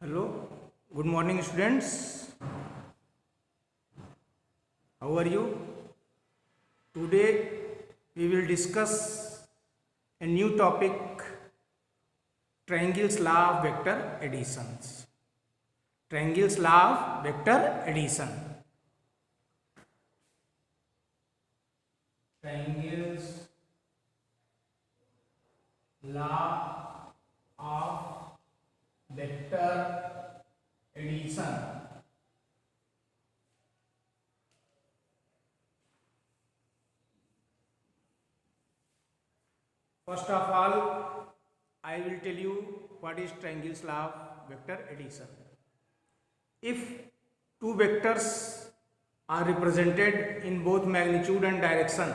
Hello, good morning students. How are you? Today we will discuss a new topic, Triangle's law of vector additions. Triangle's law of vector addition. Triangle's law of vector addition. First of all, I will tell you what is triangle's law of vector addition. If two vectors are represented in both magnitude and direction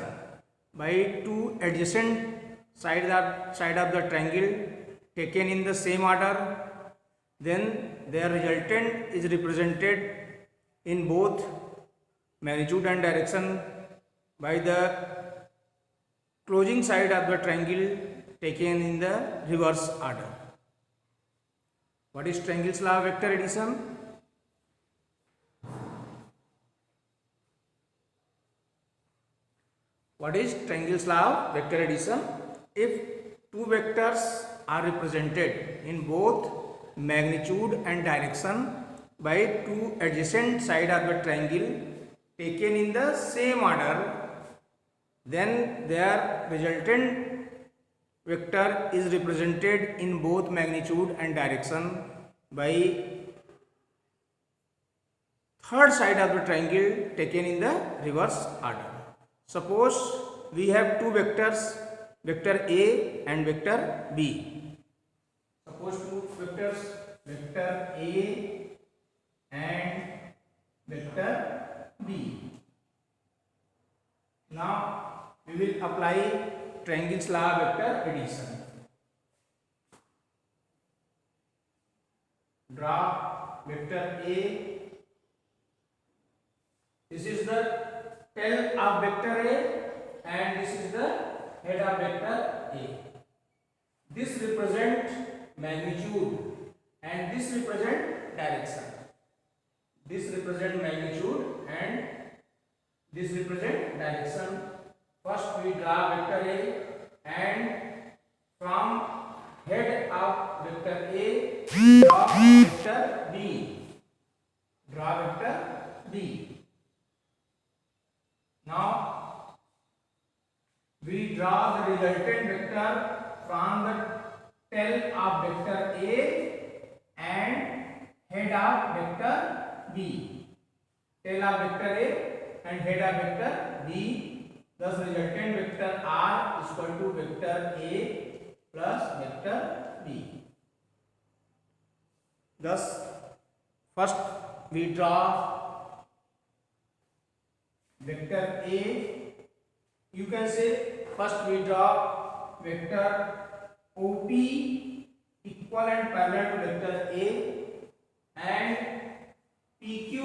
by two adjacent side of the triangle taken in the same order, then their resultant is represented in both magnitude and direction by the closing side of the triangle taken in the reverse order. What is triangle's law of vector addition? What is triangle's law of vector addition? If two vectors are represented in both magnitude and direction by two adjacent sides of the triangle taken in the same order, then their resultant vector is represented in both magnitude and direction by third side of the triangle taken in the reverse order. Suppose we have two vectors, vector A and vector B. Suppose two vectors, vector A and vector B. Now we will apply triangle's law of vector addition. Draw vector A. This is the tail of vector A and this is the head of vector A. This represents magnitude and this represents direction. This represents magnitude and this represents direction. First we draw vector A and from head of vector A draw vector B. Draw vector B. Now we draw the resultant vector from the tail of vector A and head of vector B. Tail of vector A and head of vector B. Thus resultant vector R is equal to vector A plus vector B. Thus first we draw vector A. You can say first we draw vector OP equal and parallel to vector A and PQ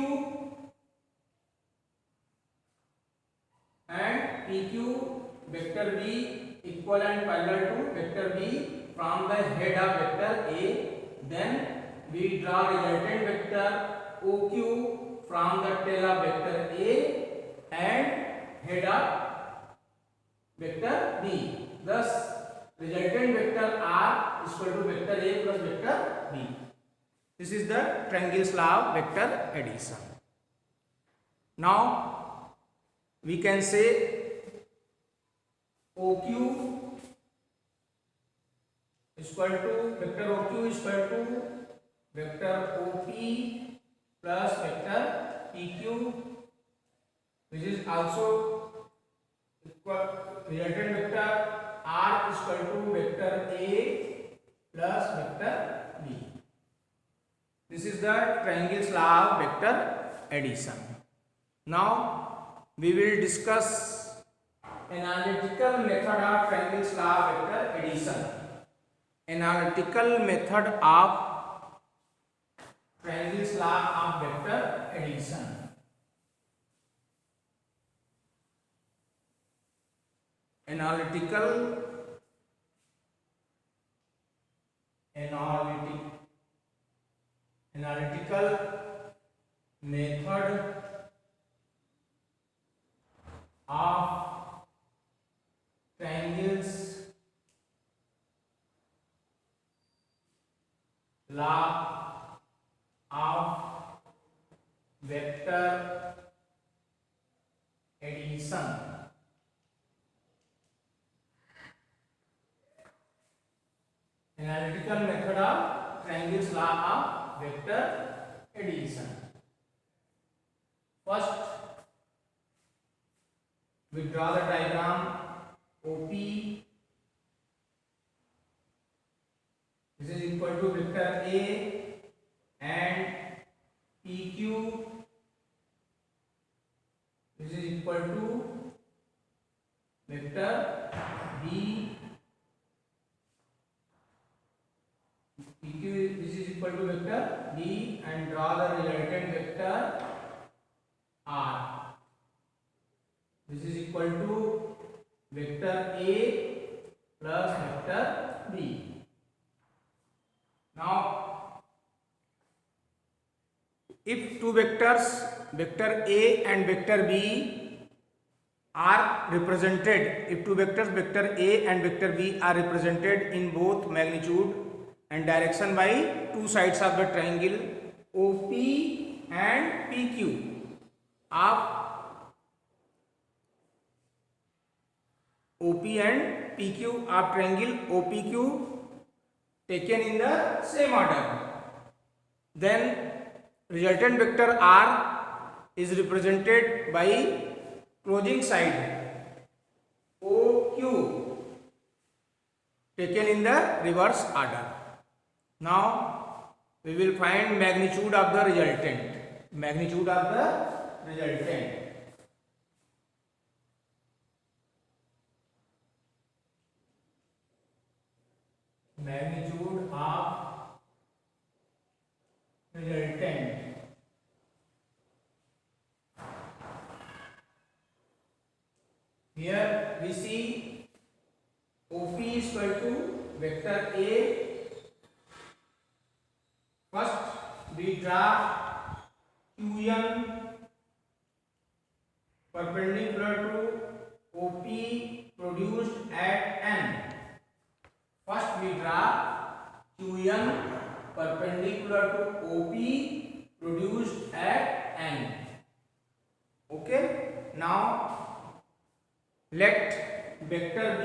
vector B equal and parallel to vector B from the head of vector A. Then we draw resultant vector OQ from the tail of vector A and head of vector B. Thus resultant vector R is equal to vector A plus vector B. This is the triangle's law of vector addition. Now we can say OQ is equal to vector OQ is equal to vector OP plus vector PQ, which is also equal resultant vector R is equal to vector A plus vector B. This is the triangle's law of vector addition. Now we will discuss analytical method of triangle's law of vector addition. Analytical method of triangle's law of vector addition. Analytical analytical method of triangles, law of vector addition. Analytical method of triangles, law of vector addition. First, we draw the diagram OP. This is equal to vector A and PQ. This is equal to vector B. PQ, this is equal to vector B, and draw the resultant vector R. This is equal to vector A plus vector B. Now, if two vectors, vector A and vector B, are represented, if two vectors, vector A and vector B, are represented in both magnitude and direction by two sides of the triangle OP and PQ of OP and PQ of triangle OPQ taken in the same order, then resultant vector R is represented by closing side OQ taken in the reverse order. Now we will find magnitude of the resultant. Magnitude of the resultant. Magnitude of resultant. Here we see OP is equal to vector A. First we draw QN perpendicular to OP produced at N. First we draw QN perpendicular to OP produced at N. Okay. Now let vector B,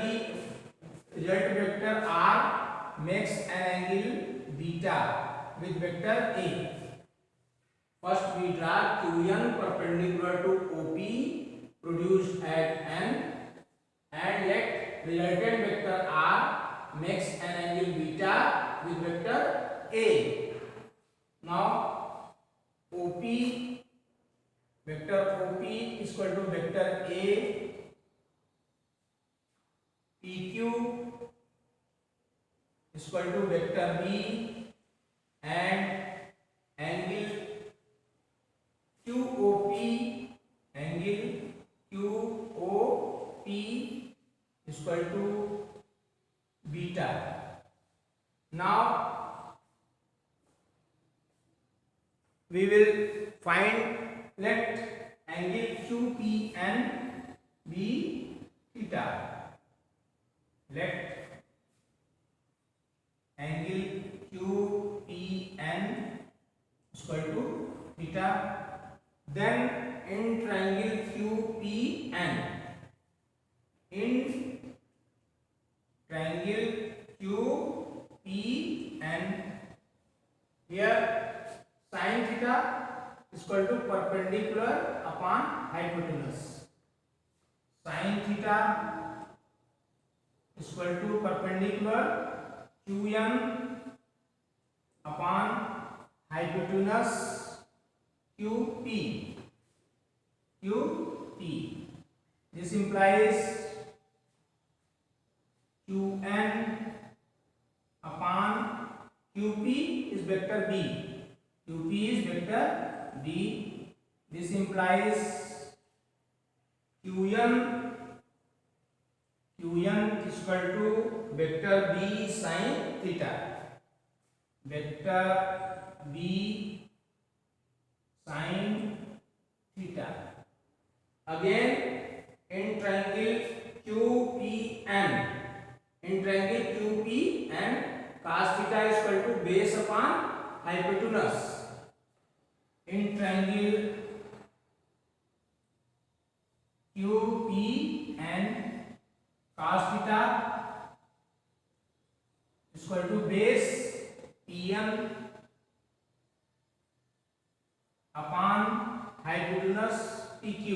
result vector R makes an angle beta with vector A. First we draw QN perpendicular to OP produced at N, and let resultant vector R makes an angle beta with vector A. Now OP, vector OP is equal to vector A, PQ is equal to vector B, and angle QOP, angle QOP is equal to beta. Now we will find, let angle QPN be theta. Let angle QPN is equal to theta. Then in triangle QPN, in triangle QPN, here sin theta is equal to perpendicular upon hypotenuse. Sin theta is equal to perpendicular QN upon hypotenuse QP. This implies QN upon QP is vector B. QP is vector B. This implies QN is equal to vector B sin theta. vector b sin theta. Again, in triangle QPN, cos theta is equal to base upon hypotenuse. In triangle QPN, cos theta is equal to base PN upon hypotenuse PQ.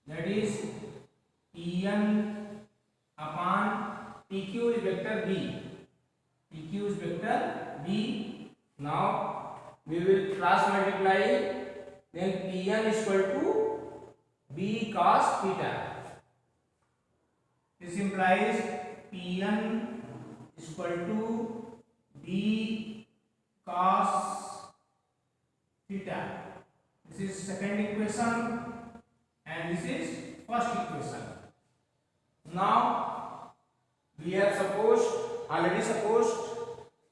That is PN upon PQ is vector B. Now we will cross multiply. Then Pn is equal to B cos theta. This implies Pn is equal to B cos theta. This is second equation and this is first equation. Now we have already supposed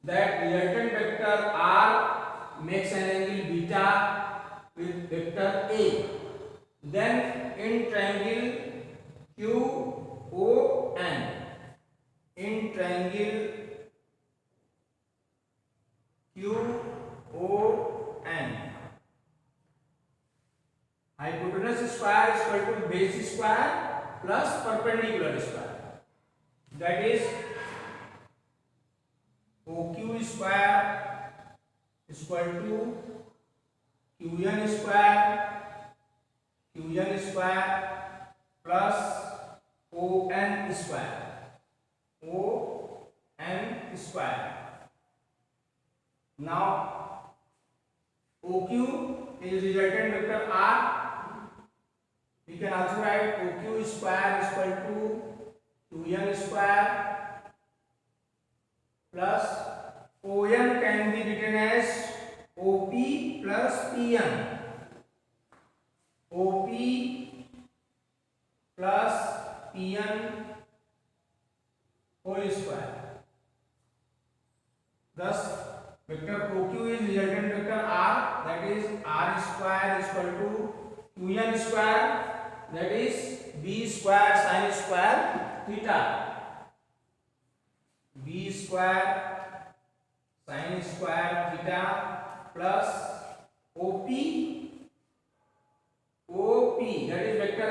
that resultant vector R makes an angle beta with vector A. Then in triangle QON, hypotenuse square is equal to base square plus perpendicular square. That is OQ square is equal to QN square plus ON square. Now OQ is resultant vector R. We can also write OQ square is equal to QN square plus ON can be written as OP plus PN. OP plus PN whole square. Thus vector OQ is resultant vector R, that is R square is equal to QN square, that is B square sin square theta. B square sin square theta plus OP, that is vector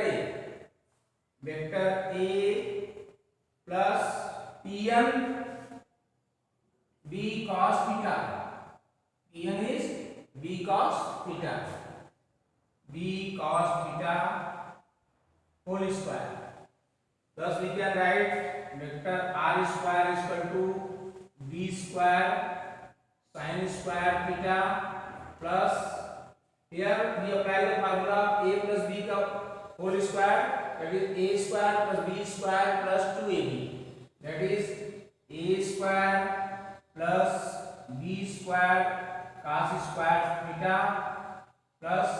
A plus PN B cos theta. PN is B cos theta whole square. Thus we can write vector R square is equal to B square sin square theta plus, here we apply the formula A plus B whole square, that is A square plus B square plus 2AB. That is A square plus B square cos square theta plus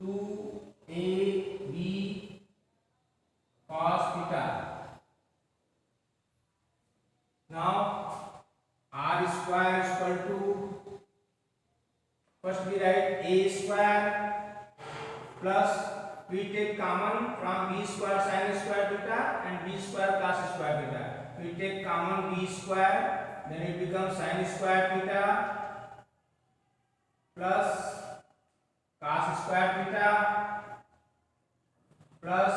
2AB cos theta. Now R square is equal to, first we write A square plus, we take common from B square sin square theta and B square cos square theta. We take common B square, then it becomes sin square theta plus cos square theta plus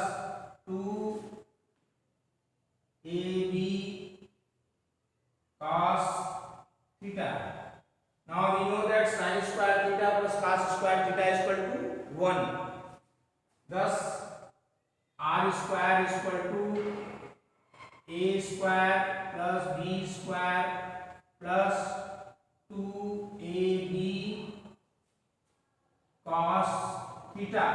2AB cos theta. Now we know that sin square theta plus cos square theta is equal to 1. Thus R square is equal to A square plus B square plus 2AB cos theta.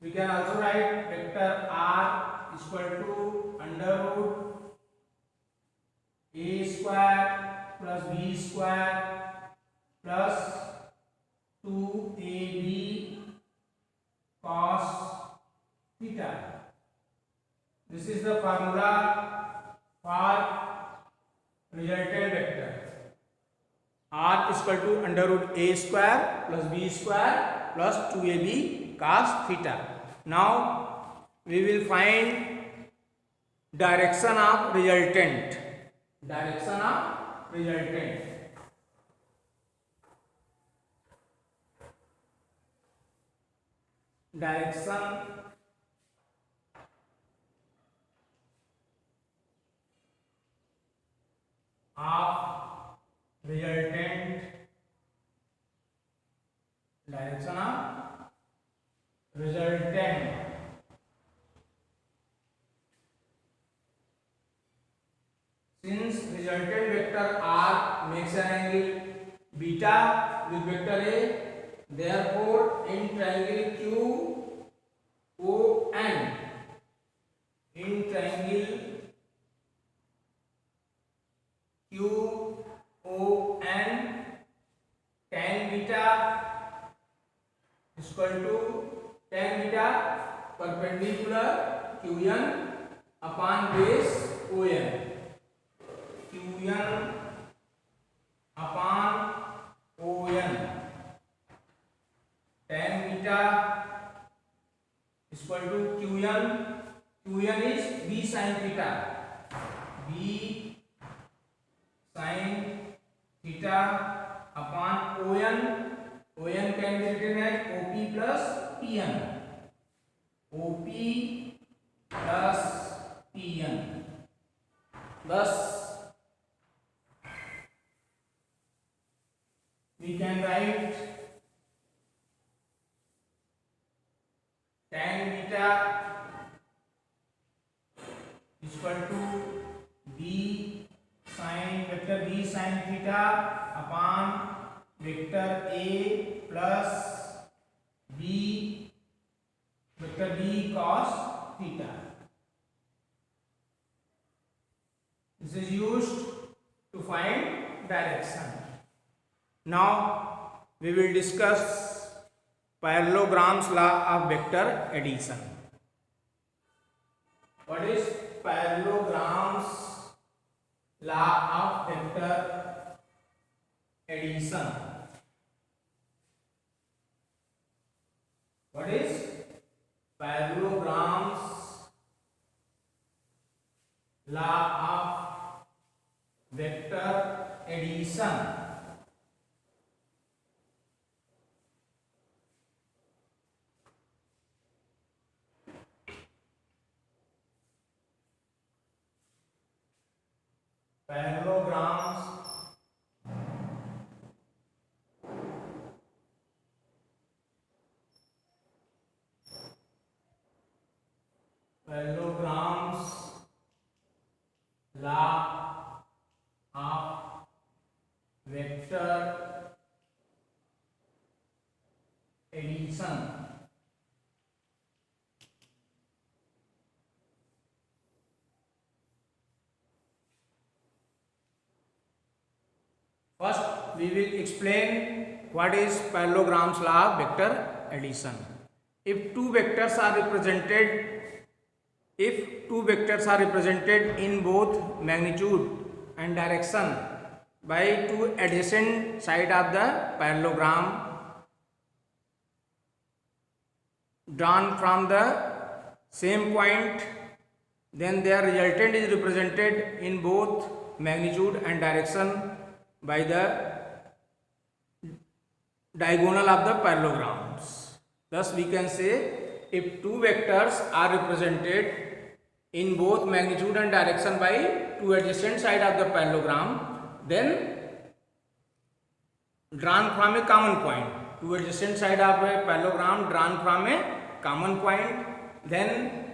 We can also write vector R is equal to under root A square plus B square plus 2AB cos theta. This is the formula for resultant vector r is equal to under root a square plus b square plus 2ab cos theta. Now we will find direction of resultant. Direction of resultant. Direction of resultant. Direction of resultant. Since resultant vector r makes an angle beta with vector a, therefore in triangle QON, in triangle QON, tan beta is equal to tan beta perpendicular QN upon base ON. QN upon ON, tan beta is equal to QN. QN is B sin theta. B sin theta upon ON. ON can be written as OP plus PN. OP plus PN. Thus we can write tan beta is equal to B sin vector B sin theta upon vector A plus B vector B cos theta. This is used to find direction. Now we will discuss parallelogram's law of vector addition. What is parallelogram's law of vector addition? What is parallelogram's law of vector addition? Parallelograms law of vector addition. First, we will explain what is parallelogram's law of vector addition. If two vectors are represented in both magnitude and direction by two adjacent sides of the parallelogram drawn from the same point, then their resultant is represented in both magnitude and direction by the diagonal of the parallelograms. Thus we can say, if two vectors are represented in both magnitude and direction by two adjacent sides of the parallelogram, then drawn from a common point, two adjacent sides of a parallelogram drawn from a common point, then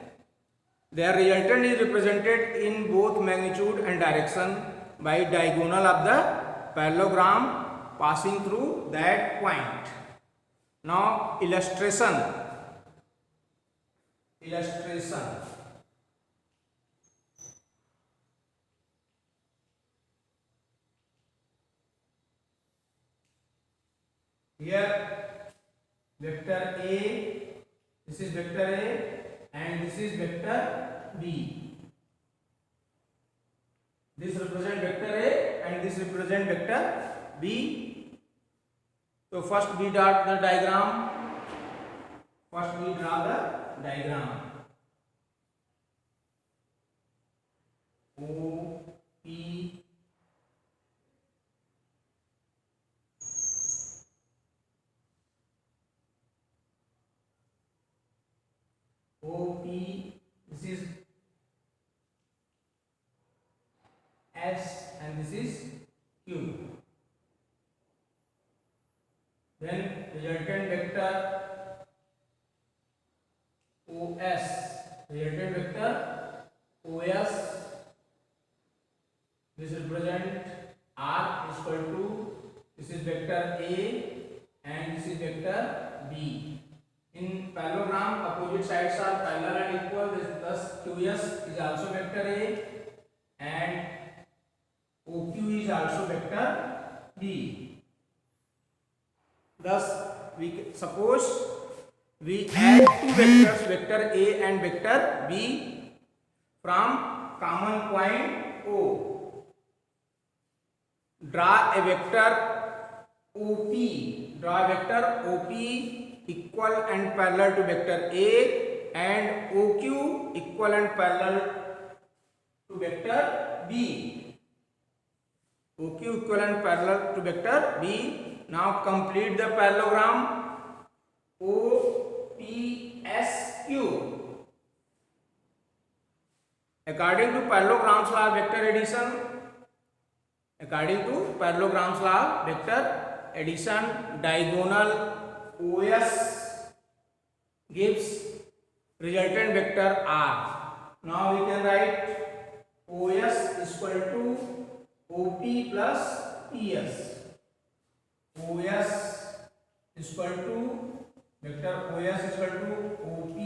their resultant is represented in both magnitude and direction by diagonal of the parallelogram passing through that point. Now illustration. Here vector A, this is vector A and this is vector B. represent vector A and this represent vector B. So first we draw the diagram. First we draw the diagram. O P this is S and this is Q. Then resultant vector OS, resultant vector OS, this represent R is equal to, this is vector A and this is vector B. In parallelogram, opposite sides are parallel and equal. Thus, QS is also vector A and OQ is also vector B. Thus, we suppose we add two vectors, vector A and vector B, from common point O. Draw a vector OP. Draw a vector OP equal and parallel to vector A and OQ equal and parallel to vector B. OQ equal and parallel to vector B. Now complete the parallelogram OPSQ. According to parallelogram's law of vector addition, diagonal OS gives resultant vector R. Now we can write OS is equal to OP plus PS. OS is equal to vector OS is equal to OP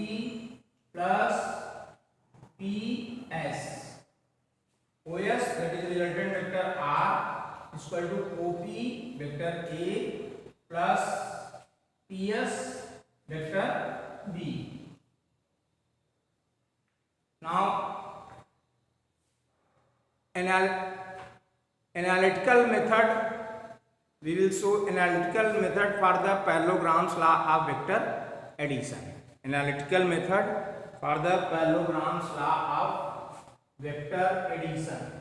plus PS. OS, that is resultant vector R, is equal to OP vector A plus PS vector B. Now analytical method, we will show analytical method for the parallelogram's law of vector addition. Analytical method for the parallelogram's law of vector addition.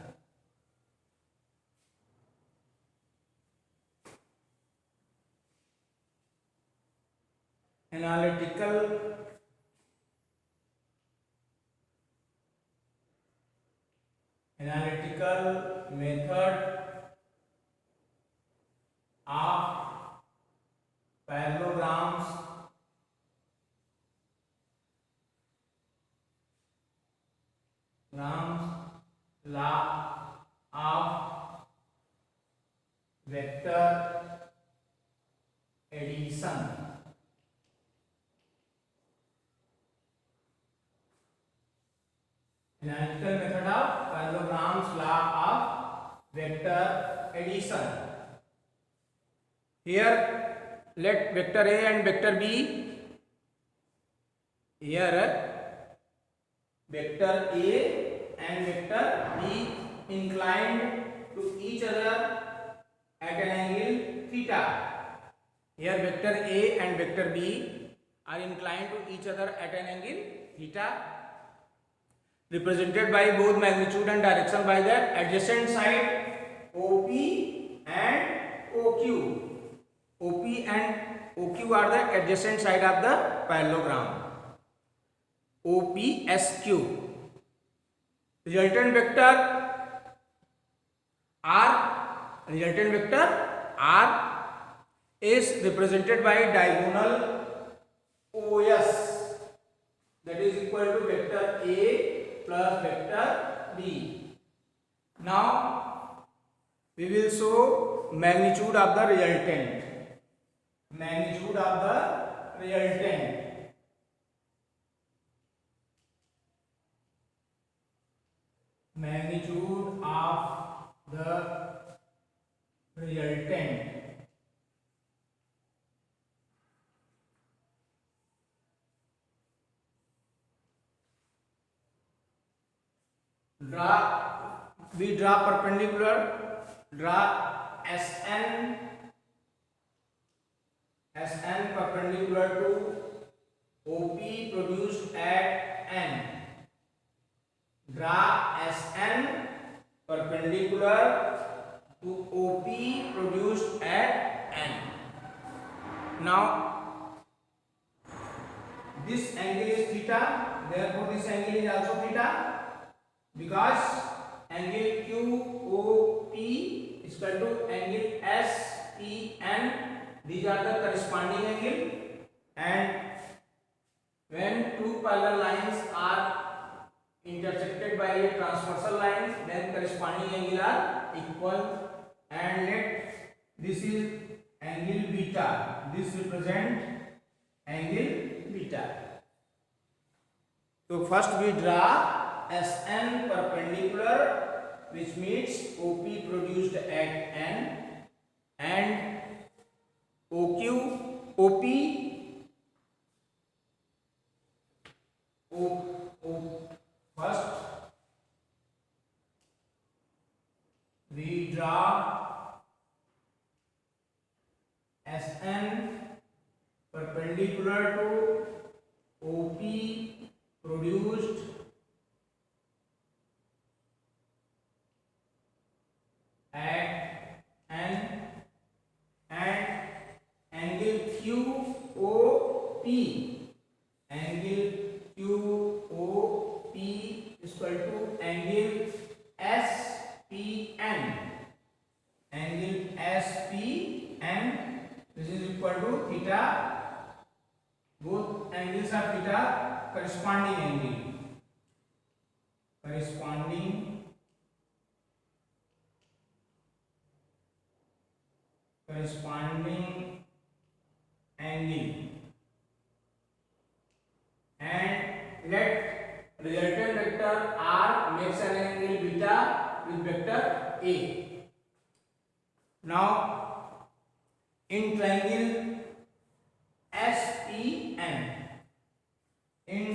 Analytical method of parallelograms law of vector addition. Analytical method of parallelograms law of vector addition. Here let vector A and vector B, here vector A and vector B inclined to each other at an angle theta. Here vector A and vector B are inclined to each other at an angle theta, represented by both magnitude and direction by the adjacent side OP and OQ. OP and OQ are the adjacent side of the parallelogram. OPSQ. Resultant vector R is represented by diagonal OS, that is equal to vector A plus vector B. Now we will show magnitude of the resultant. Magnitude of the resultant. Magnitude of the resultant. Draw we draw perpendicular, draw SN perpendicular to OP produced at N. Draw SN perpendicular to OP produced at N. Now this angle is theta, therefore this angle is also theta, because angle QOP is equal to angle SPN. These are the corresponding angle, and when two parallel lines are intersected by a transversal line, then corresponding angle are equal. And let this is angle beta. This represent angle beta. So first we draw SN perpendicular, which means OP produced at N, and OP first we draw SN perpendicular to OP produced at N, and angle QOP is equal to angle SPN. This is equal to theta. Both angles are theta, corresponding angle. Corresponding angle. And let resultant vector R makes an angle beta with vector A. Now in triangle SPN, sin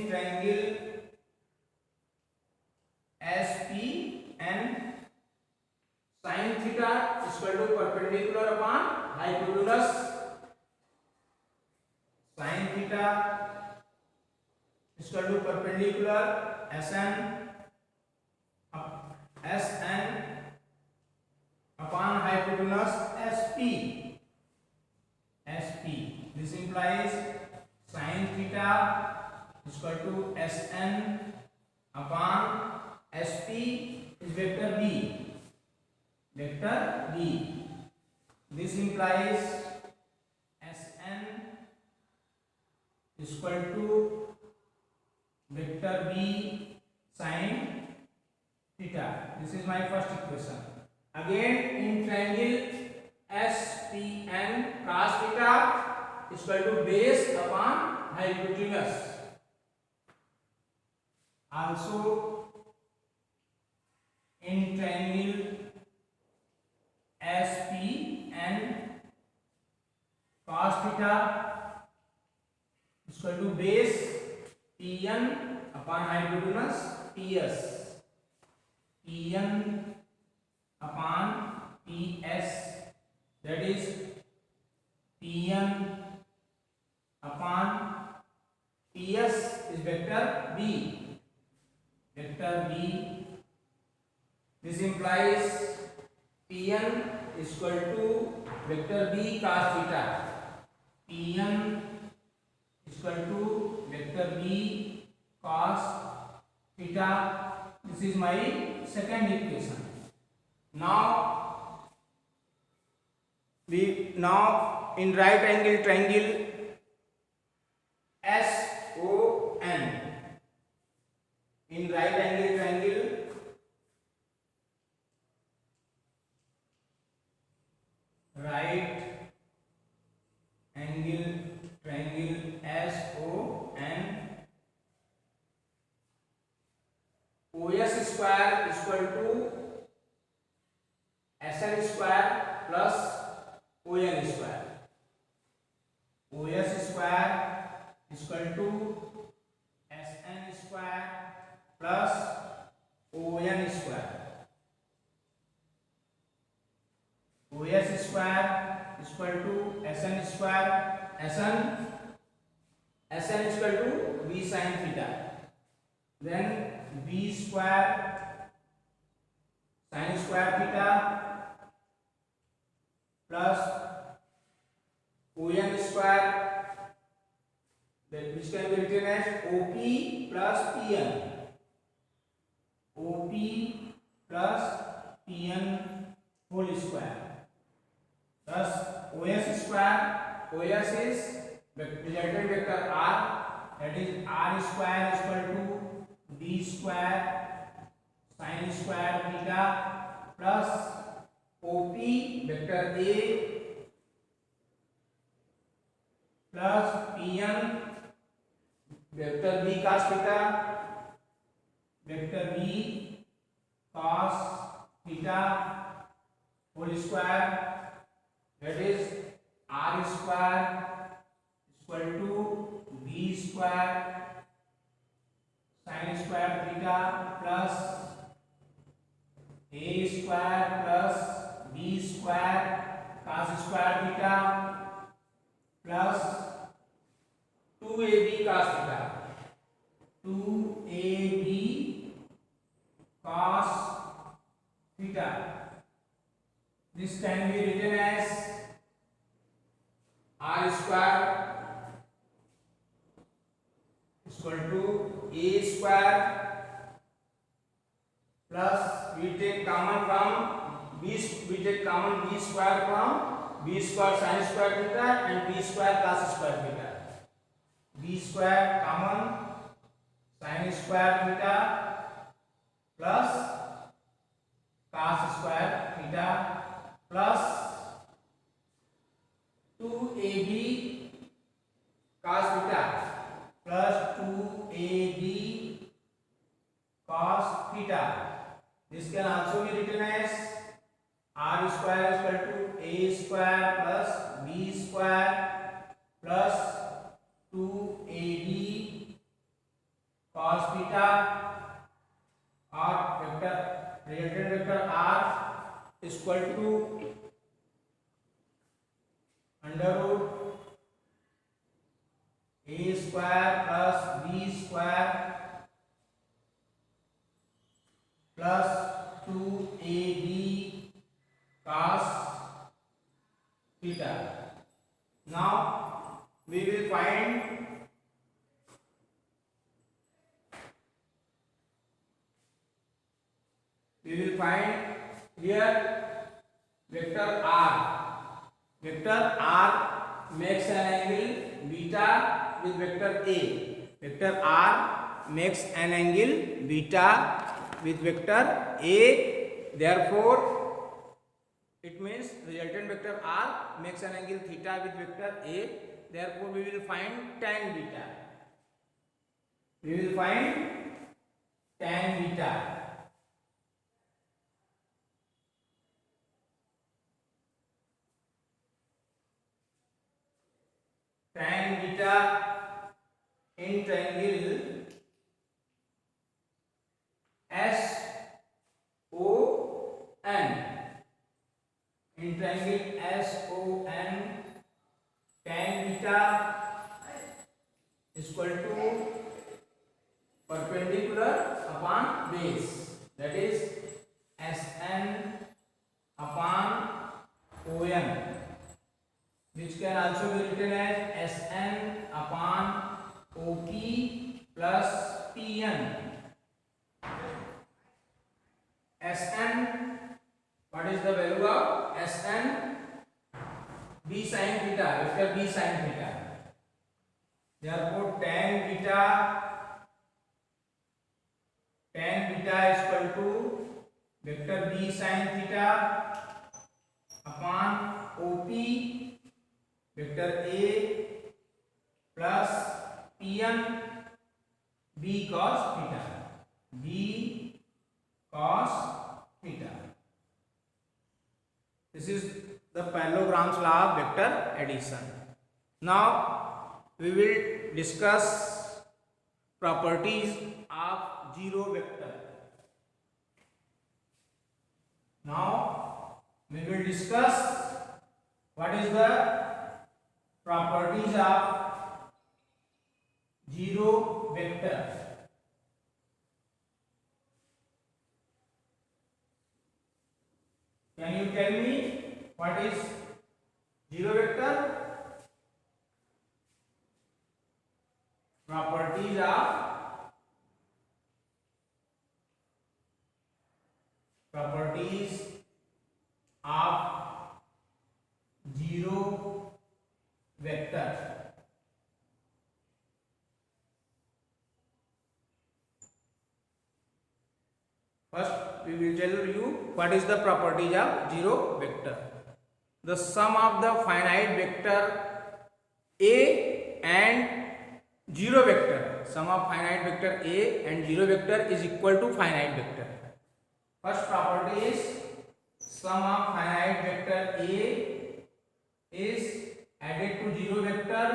theta is equal to perpendicular upon hypotenuse. Sin theta is equal to perpendicular SN upon hypotenuse SP. This implies sin theta is equal to SN upon SP is vector B. This implies SN is equal to vector B sin theta. This is my first equation. Again in triangle SPN, cos theta is equal to base upon hypotenuse. Also in triangle SPN, cos theta is equal to base PN upon hypotenuse PS. PN upon PS, that is PN upon PS is vector B. This implies Pn is equal to vector B cos theta. Pn is equal to vector B cos theta. This is my second equation. Now in right angle triangle SON, in right angle triangle SON, OS square is equal to SN square plus ON square. OS square is equal to SN square plus ON square. Sn is equal to b sin theta, then b square sin square theta plus on square, that which can be written as op plus pn, op plus pn whole square, plus os square. Os is resultant vector r, that is r square is equal to d square sin square theta plus op vector a plus pn vector b cos theta, vector b cos theta whole square, that is r square is equal to b square sin square theta plus a square plus b square cos square theta plus 2ab cos theta, 2ab cos theta. This can be written as r square is equal to a square plus we take common b square from b square sin square theta and b square cos square theta, b square common sin square theta plus cos square theta plus 2ab cos theta plus 2ab cos theta. This can also be written as r square is equal to a square plus b square plus 2ab cos theta, or vector resultant vector r is equal to under root a square plus b square plus 2ab cos theta. Now we will find here vector r. Vector r makes an angle beta with vector a. Vector r makes an angle beta with vector a. Therefore, it means resultant vector r makes an angle theta with vector a. Therefore, we will find tan beta. We will find tan beta. Tan beta in triangle SON. In triangle SON, tan beta is equal to perpendicular upon base, that is SN upon ON, which can also be written as Sn upon OP plus Pn. Sn, what is the value of Sn? B sin theta, vector B sin theta. Therefore, tan beta is equal to vector B sin theta upon OP vector A plus Pn B cos theta, B cos theta. This is the parallelograms law of vector addition. Now we will discuss properties of zero vector. Now we will discuss what is the properties of zero vector. Can you tell me what is zero vector? Properties of zero vector. First, we will tell you what is the properties of zero vector. The sum of the finite vector A and zero vector, sum of finite vector A and zero vector is equal to finite vector. First property is sum of finite vector A is added to zero vector,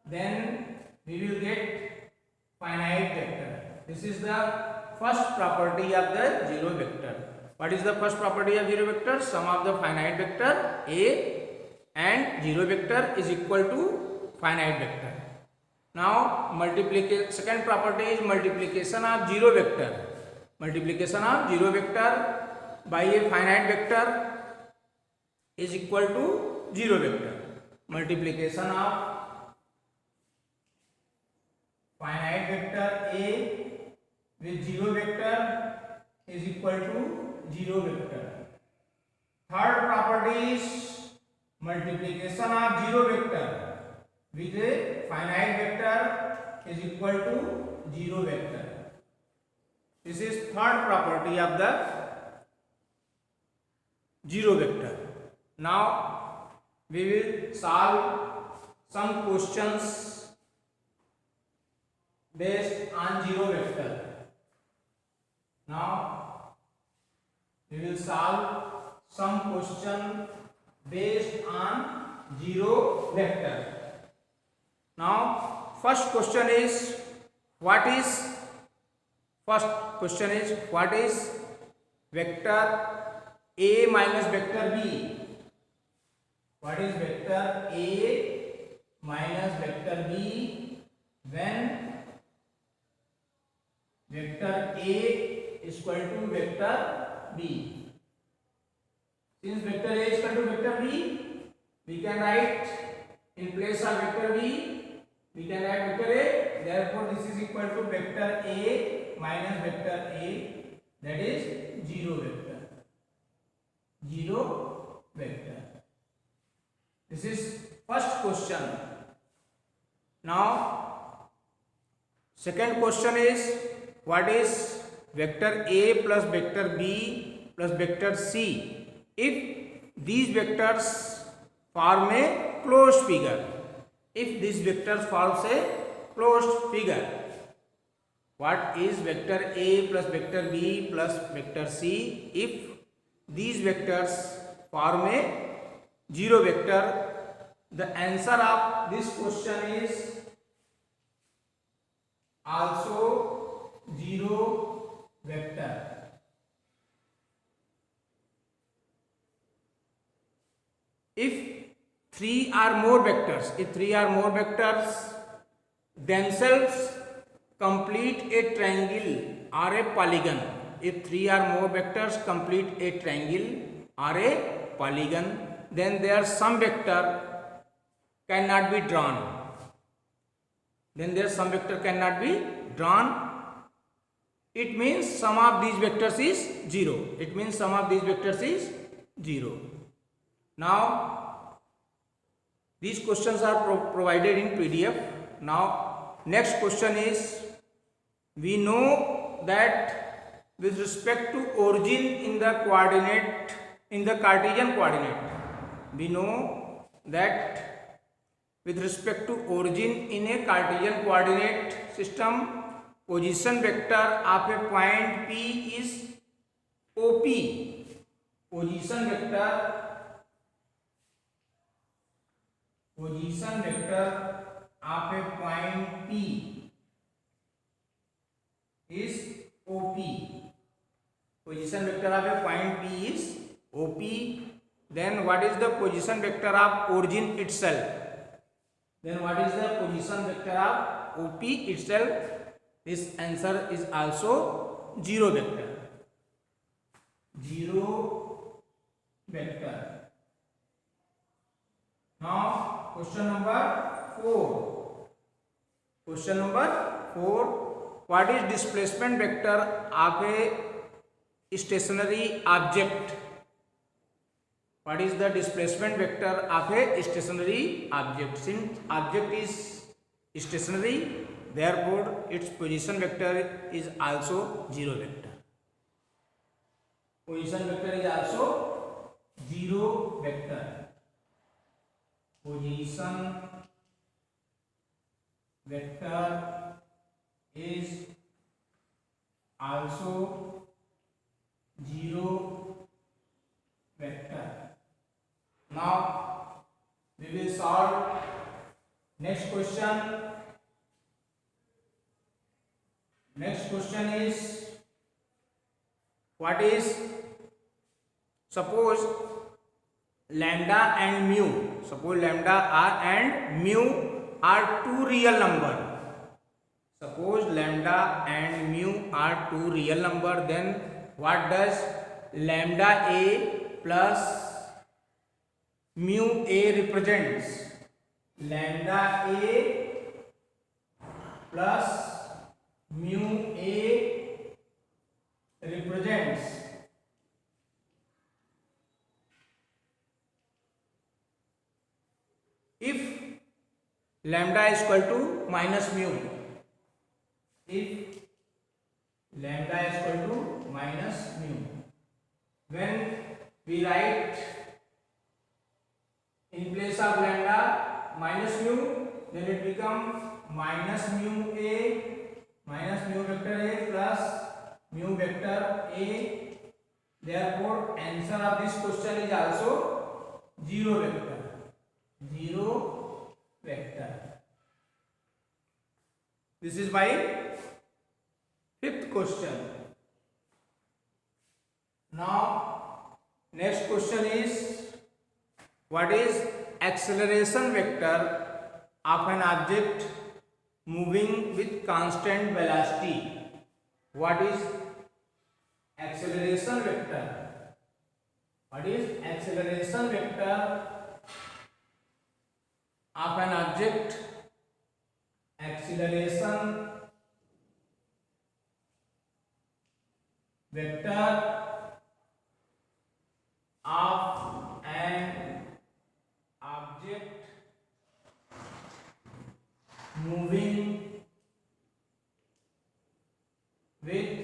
then we will get finite vector. This is the first property of the zero vector. What is the first property of zero vector? Sum of the finite vector A and zero vector is equal to finite vector. Now second property is multiplication of zero vector. Multiplication of zero vector by a finite vector is equal to zero vector. Multiplication of finite vector A with zero vector is equal to zero vector. Third property is multiplication of zero vector with a finite vector is equal to zero vector. This is third property of the zero vector. Now we will solve some questions based on zero vector. Now we will solve some question based on zero vector. Now first question is what is vector A minus vector B? What is vector A minus vector B when vector A is equal to vector B? Since vector A is equal to vector B, we can write in place of vector B, we can write vector A. Therefore, this is equal to vector A minus vector A, that is zero vector. Zero vector. This is first question. Now, second question is what is vector A plus vector B plus vector C if these vectors form a closed figure? If these vectors forms a closed figure, what is vector A plus vector B plus vector C if these vectors form a zero vector? The answer of this question is also zero vector. If three or more vectors themselves complete a triangle or a polygon, if three or more vectors complete a triangle or a polygon, then there some vector cannot be drawn. It means sum of these vectors is zero. Now these questions are provided in PDF. Now next question is, we know that with respect to origin in the Cartesian coordinate, we know that with respect to origin in a Cartesian coordinate system, position vector of a point P is OP. Position vector of a point P is OP. Position vector of a point P is OP. Then what is the position vector of origin itself? then what is the position vector of OP itself? This answer is also 0 vector. 0 vector. Now question number 4. Question number 4. What is displacement vector of a stationary object? What is the displacement vector of a stationary object? Since object is stationary, therefore its position vector is also 0 vector. Position vector is also 0 vector. Position vector is also 0 vector. Now we will solve next question. Next question is, what is, suppose lambda and mu, suppose lambda and mu are two real number. Suppose lambda and mu are two real number, then what does lambda a plus mu a represents? Lambda a plus mu a represents if lambda is equal to minus mu. If lambda is equal to minus mu, when we write in place of lambda minus mu, then it becomes minus mu a minus mu vector a plus mu vector a. Therefore answer of this question is also 0 vector. 0 vector. This is my fifth question. Now next question is, what is acceleration vector of an object moving with constant velocity? What is acceleration vector? What is acceleration vector of an object? Acceleration vector of an object moving with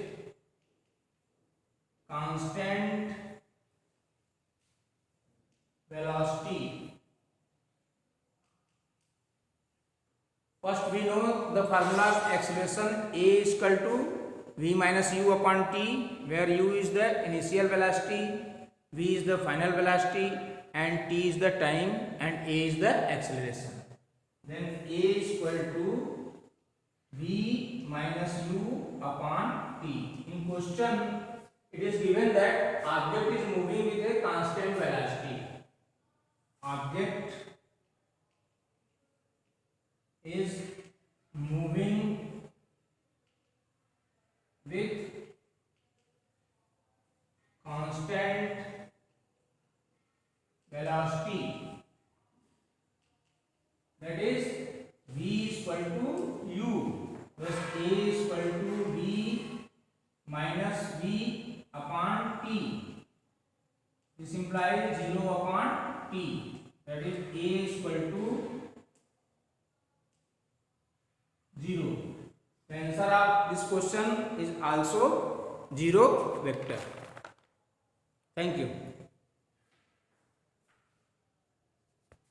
constant velocity. First we know the formula of acceleration. A is equal to v minus u upon t, where u is the initial velocity, v is the final velocity, and t is the time, and a is the acceleration. Then a is equal to v minus u upon t. In question it is given that object is moving with a constant velocity. Object is moving with constant velocity, that is v is equal to u, thus a is equal to v minus v upon t. This implies 0 upon t, that is a is equal to 0. The answer of this question is also 0 vector. Thank you.